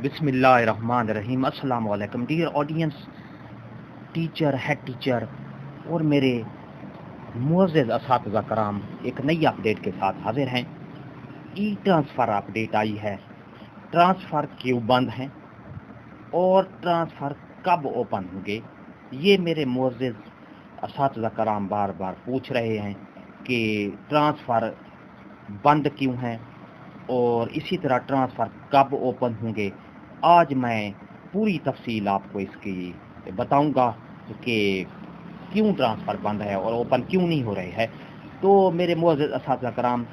बिस्मिल्लाहिर्रहमानिर्रहीम। अस्सलाम वालेकुम dear audience, teacher, head teacher और मेरे मुअज़्ज़ज़ असातिज़ा कराम, एक नई अपडेट के साथ हाजिर हैं। ई ट्रांसफ़र अपडेट आई है। ट्रांसफ़र क्यों बंद हैं और ट्रांसफ़र कब ओपन होंगे, ये मेरे मुअज़्ज़ज़ असातिज़ा कराम बार बार पूछ रहे हैं कि ट्रांसफ़र बंद क्यों हैं और इसी तरह ट्रांसफ़र कब ओपन होंगे। आज मैं पूरी तफसील आपको इसकी बताऊंगा कि क्यों ट्रांसफ़र बंद है और ओपन क्यों नहीं हो रहे हैं। तो मेरे मुअज़्ज़ज़ असातिज़ा कराम,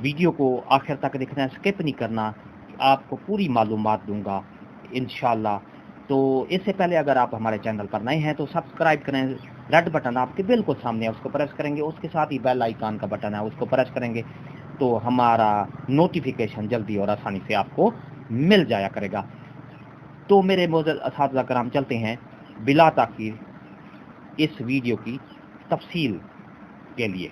वीडियो को आखिर तक देखना है, स्किप नहीं करना, आपको पूरी मालूमात दूंगा इंशाल्लाह। तो इससे पहले अगर आप हमारे चैनल पर नए हैं तो सब्सक्राइब करें। रेड बटन आपके बिल्कुल सामने है, उसको प्रेस करेंगे, उसके साथ ही बेल आइकन का बटन है, उसको प्रेस करेंगे तो हमारा नोटिफिकेशन जल्दी और आसानी से आपको मिल जाया करेगा। तो मेरे मुअज़्ज़ज़ असातिज़ा कराम, चलते हैं बिला ताख़ीर इस वीडियो की तफसील के लिए।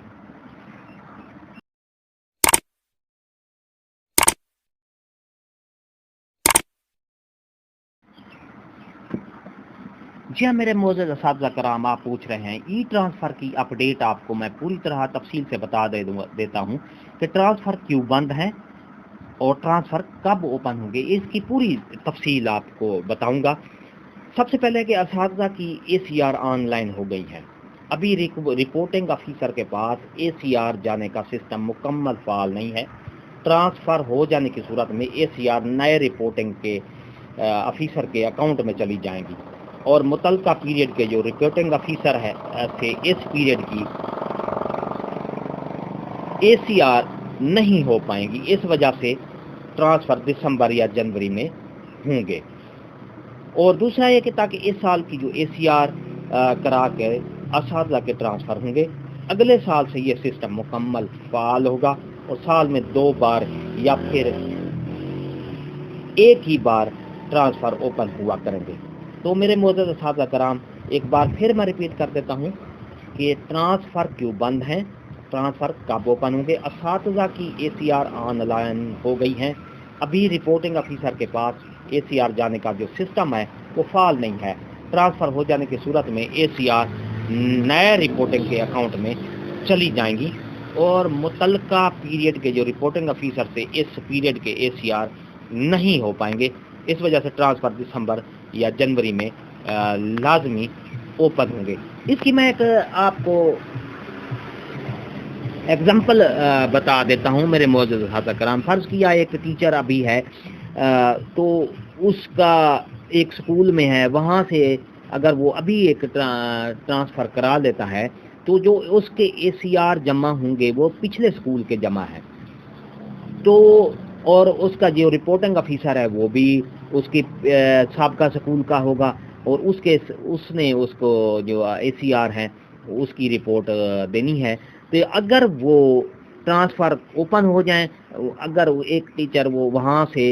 जी हाँ मेरे मुअज़्ज़ज़ असातिज़ा कराम, आप पूछ रहे हैं ई ट्रांसफ़र की अपडेट। आपको मैं पूरी तरह तफसील से बता देता हूँ कि ट्रांसफ़र क्यों बंद हैं और ट्रांसफ़र कब ओपन होंगे, इसकी पूरी तफसील आपको बताऊंगा। सबसे पहले कि असातिज़ा की ACR ऑनलाइन हो गई है। अभी रिपोर्टिंग ऑफिसर के पास ACR जाने का सिस्टम मुकम्मल फ़ाल नहीं है। ट्रांसफ़र हो जाने की सूरत में ACR नए रिपोर्टिंग के ऑफिसर के अकाउंट में चली जाएंगी और मुतल्लिका पीरियड के जो रिपोर्टिंग ऑफिसर है थे, इस पीरियड की ACR नहीं हो पाएंगी। इस वजह से ट्रांसफ़र दिसंबर या जनवरी में होंगे। और दूसरा ये कि ताकि इस साल की जो ACR करा के असातिज़ा के ट्रांसफ़र होंगे, अगले साल से ये सिस्टम मुकम्मल फ़ाल होगा और साल में 2 बार या फिर एक ही बार ट्रांसफ़र ओपन हुआ करेंगे। तो मेरे मुअज़्ज़ज़ असातिज़ा कराम, एक बार फिर मैं रिपीट कर देता हूँ कि ट्रांसफ़र क्यों बंद हैं, ट्रांसफ़र कब ओपन होंगे। असातिज़ा की ACR ऑनलाइन हो गई हैं। अभी रिपोर्टिंग ऑफिसर के पास ACR जाने का जो सिस्टम है वो फ़ाल नहीं है। ट्रांसफ़र हो जाने की सूरत में ACR नए रिपोर्टिंग के अकाउंट में चली जाएंगी और मुतल्लिका पीरियड के जो रिपोर्टिंग ऑफिसर से इस पीरियड के ACR नहीं हो पाएंगे। इस वजह से ट्रांसफ़र दिसंबर या जनवरी में लाजमी ओपन होंगे। इसकी मैं एक आपको एग्जाम्पल बता देता हूँ मेरे मुअज़्ज़ज़ असातिज़ा कराम। फ़र्ज़ किया एक टीचर अभी है, तो उसका एक स्कूल में है, वहाँ से अगर वो अभी एक ट्रांसफ़र करा लेता है तो जो उसके ACR जमा होंगे वो पिछले स्कूल के जमा हैं। तो और उसका जो रिपोर्टिंग ऑफिसर है वो भी उसकी साबका स्कूल का होगा और उसने उसको जो ACR हैं उसकी रिपोर्ट देनी है। तो अगर वो ट्रांसफ़र ओपन हो जाए, अगर एक टीचर वो वहाँ से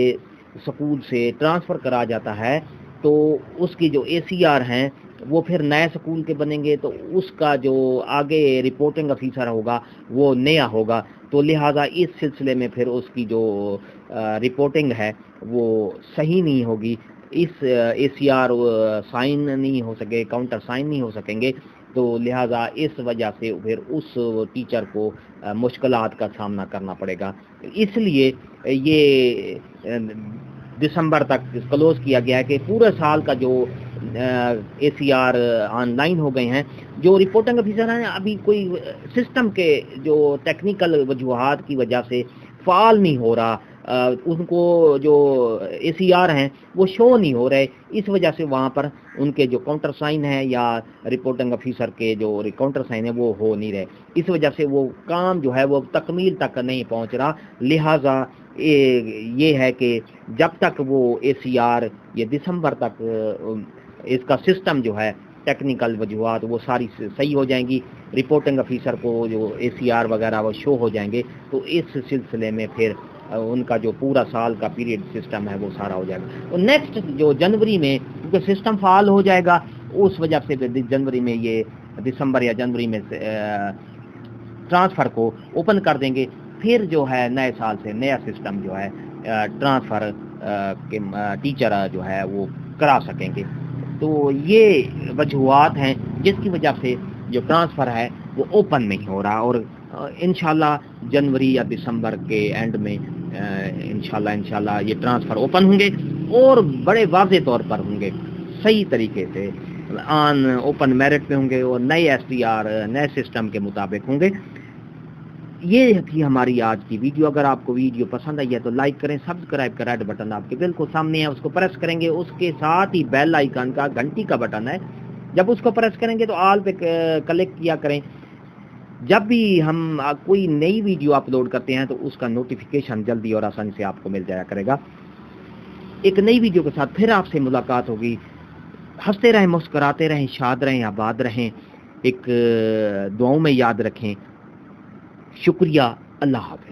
स्कूल से ट्रांसफ़र करा जाता है तो उसकी जो ACR हैं वो फिर नए स्कूल के बनेंगे, तो उसका जो आगे रिपोर्टिंग ऑफिसर होगा वो नया होगा। तो लिहाजा इस सिलसिले में फिर उसकी जो रिपोर्टिंग है वो सही नहीं होगी। इस ACR साइन नहीं हो सके, काउंटर साइन नहीं हो सकेंगे। तो लिहाजा इस वजह से फिर उस टीचर को मुश्किलात का सामना करना पड़ेगा। इसलिए ये दिसंबर तक क्लोज़ किया गया है कि पूरे साल का जो ACR ऑनलाइन हो गए हैं। जो रिपोर्टिंग ऑफिसर हैं अभी कोई सिस्टम के जो टेक्निकल वजूहात की वजह से फ़ाल नहीं हो रहा, उनको जो ACR हैं वो शो नहीं हो रहे। इस वजह से वहाँ पर उनके जो काउंटर साइन है या रिपोर्टिंग ऑफिसर के जो काउंटर साइन है वो हो नहीं रहे। इस वजह से वो काम जो है वो तकमील तक नहीं पहुँच रहा। लिहाजा ये है कि जब तक वो ACR ये दिसंबर तक इसका सिस्टम जो है टेक्निकल वजूहात वो सारी सही हो जाएंगी, रिपोर्टिंग ऑफिसर को जो ACR वगैरह वो शो हो जाएंगे, तो इस सिलसिले में फिर उनका जो पूरा साल का पीरियड सिस्टम है वो सारा हो जाएगा। तो नेक्स्ट जो जनवरी में क्योंकि सिस्टम फ़ाल हो जाएगा, उस वजह से जनवरी में ये दिसंबर या जनवरी में ट्रांसफ़र को ओपन कर देंगे। फिर जो है नए साल से नया सिस्टम जो है ट्रांसफ़र کہ ٹیچر جو ہے وہ کرا سکیں گے. تو یہ وجوہات ہیں جس کی وجہ سے جو ٹرانسفر ہے وہ اوپن نہیں ہو رہا, اور انشاءاللہ جنوری یا دسمبر کے اینڈ میں انشاءاللہ یہ ٹرانسفر اوپن ہوں گے, اور بڑے واضح طور پر ہوں گے, صحیح طریقے سے آن اوپن میرٹ پہ ہوں گے, اور نئے ایس ٹی آر نئے سسٹم کے مطابق ہوں گے. یہ تھی ہماری آج کی ویڈیو. اگر آپ کو ویڈیو پسند آئی ہے تو لائک کریں, سبسکرائب کا ریڈ بٹن آپ کے بالکل سامنے ہے, اس کو پریس کریں گے. اس کے ساتھ ہی بیل آئیکن کا گھنٹی کا بٹن ہے, جب اس کو پریس کریں گے تو آل پہ کلک کیا کریں. جب بھی ہم کوئی نئی ویڈیو اپلوڈ کرتے ہیں تو اس کا نوٹیفیکیشن جلدی اور آسانی سے آپ کو مل جایا کرے گا. ایک نئی ویڈیو کے ساتھ پھر آپ سے ملاقات ہوگی. ہنستے رہیں, مسکراتے رہیں, شاد رہیں, آباد رہیں. ایک دعاؤں میں یاد رکھیں. شکریہ. اللہ حافظ.